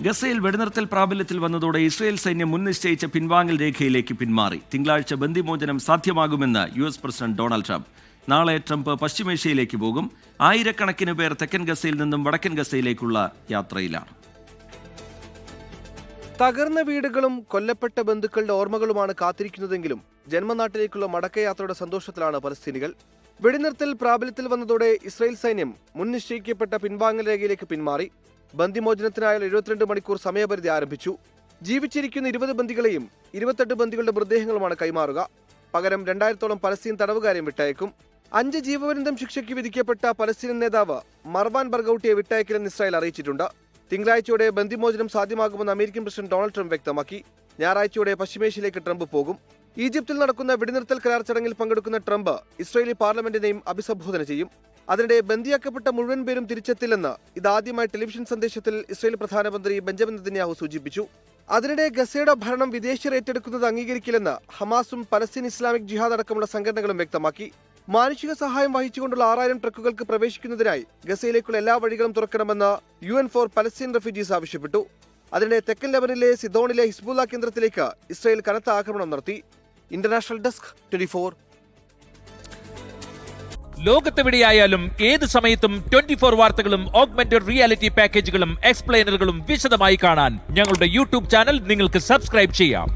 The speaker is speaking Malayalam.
ഗസയിൽ വെടിനിർത്തൽ പ്രാബല്യത്തിൽ വന്നതോടെ ഇസ്രയേൽ സൈന്യം മുൻ നിശ്ചയിച്ച പിൻവാങ്ങൽ രേഖയിലേക്ക് പിന്മാറി. തിങ്കളാഴ്ച ബന്ദിമോചനം സാധ്യമാകുമെന്ന് US പ്രസിഡന്റ് ഡൊണാൾഡ് ട്രംപ്. നാളെ ട്രംപ് പശ്ചിമേഷ്യയിലേക്ക് പോകും. ആയിരക്കണക്കിന് പേർ തെക്കൻ ഗസയിൽ നിന്നും വടക്കൻ ഗസയിലേക്കുള്ള യാത്രയിലാണ്. തകർന്ന വീടുകളും കൊല്ലപ്പെട്ട ബന്ധുക്കളുടെ ഓർമ്മകളുമാണ് കാത്തിരിക്കുന്നതെങ്കിലും ജന്മനാട്ടിലേക്കുള്ള മടക്കയാത്രയുടെ സന്തോഷത്തിലാണ് പലസ്തീനികൾ. വെടിനിർത്തൽ പ്രാബല്യത്തിൽ വന്നതോടെ ഇസ്രായേൽ സൈന്യം മുൻ നിശ്ചയിക്കപ്പെട്ട പിൻവാങ്ങൽ രേഖയിലേക്ക് പിന്മാറി. ബന്ദിമോചനത്തിനായുള്ള 72 മണിക്കൂർ സമയപരിധി ആരംഭിച്ചു. ജീവിച്ചിരിക്കുന്ന 20 ബന്ദികളെയും 28 ബന്ദികളുടെ മൃതദേഹങ്ങളുമാണ് കൈമാറുക. പകരം 2000-ഓളം പലസ്തീൻ തടവുകാരെയും വിട്ടയക്കും. 5 ജീവപര്യന്തം ശിക്ഷയ്ക്ക് വിധിക്കപ്പെട്ട പലസ്തീൻ നേതാവ് മർവാൻ ബർഗൌട്ടിയെ വിട്ടയക്കില്ലെന്ന് ഇസ്രായേൽ അറിയിച്ചിട്ടുണ്ട്. തിങ്കളാഴ്ചയോടെ ബന്ദിമോചനം സാധ്യമാകുമെന്ന് അമേരിക്കൻ പ്രസിഡന്റ് ഡൊണാൾഡ് ട്രംപ് വ്യക്തമാക്കി. ഞായറാഴ്ചയോടെ പശ്ചിമേഷ്യയിലേക്ക് ട്രംപ് പോകും. ഈജിപ്തിൽ നടക്കുന്ന വെടിനിർത്തൽ കരാർ ചടങ്ങിൽ പങ്കെടുക്കുന്ന ട്രംപ് ഇസ്രായേലി പാർലമെന്റിനെയും അഭിസംബോധന ചെയ്യും. അതിനിടെ ബന്ദിയാക്കപ്പെട്ട മുഴുവൻ പേരും തിരിച്ചെത്തില്ലെന്ന് ഇതാദ്യമായി ടെലിവിഷൻ സന്ദേശത്തിൽ ഇസ്രായേൽ പ്രധാനമന്ത്രി ബെഞ്ചമിൻ നെതന്യാഹു സൂചിപ്പിച്ചു. അതിനിടെ ഗസയുടെ ഭരണം വിദേശീയർ ഏറ്റെടുക്കുന്നത് അംഗീകരിക്കില്ലെന്ന് ഹമാസും പലസ്തീൻ ഇസ്ലാമിക് ജിഹാദ് അടക്കമുള്ള സംഘടനകളും വ്യക്തമാക്കി. മാനുഷിക സഹായം വഹിച്ചുകൊണ്ടുള്ള 6000 ട്രക്കുകൾക്ക് പ്രവേശിക്കുന്നതിനായി ഗസയിലേക്കുള്ള എല്ലാ വഴികളും തുറക്കണമെന്ന് UN ഫോർ പലസ്തീൻ റെഫ്യൂജീസ് ആവശ്യപ്പെട്ടു. അതിനിടെ തെക്കൻ ലെബനനിലെ സിദോണിലെ ഹിസ്ബുള്ള കേന്ദ്രത്തിലേക്ക് ഇസ്രായേൽ കനത്ത ആക്രമണം നടത്തി. International desk 24. ലോകത്തെവിടെയായാലും ഏത് സമയത്തും 24 വാർത്തകളും ഓഗ്മെന്റഡ് റിയാലിറ്റി പാക്കേജുകളും എക്സ്പ്ലെയിനറുകളും വിശദമായി കാണാൻ ഞങ്ങളുടെ YouTube ചാനൽ നിങ്ങൾക്ക് സബ്സ്ക്രൈബ് ചെയ്യാം.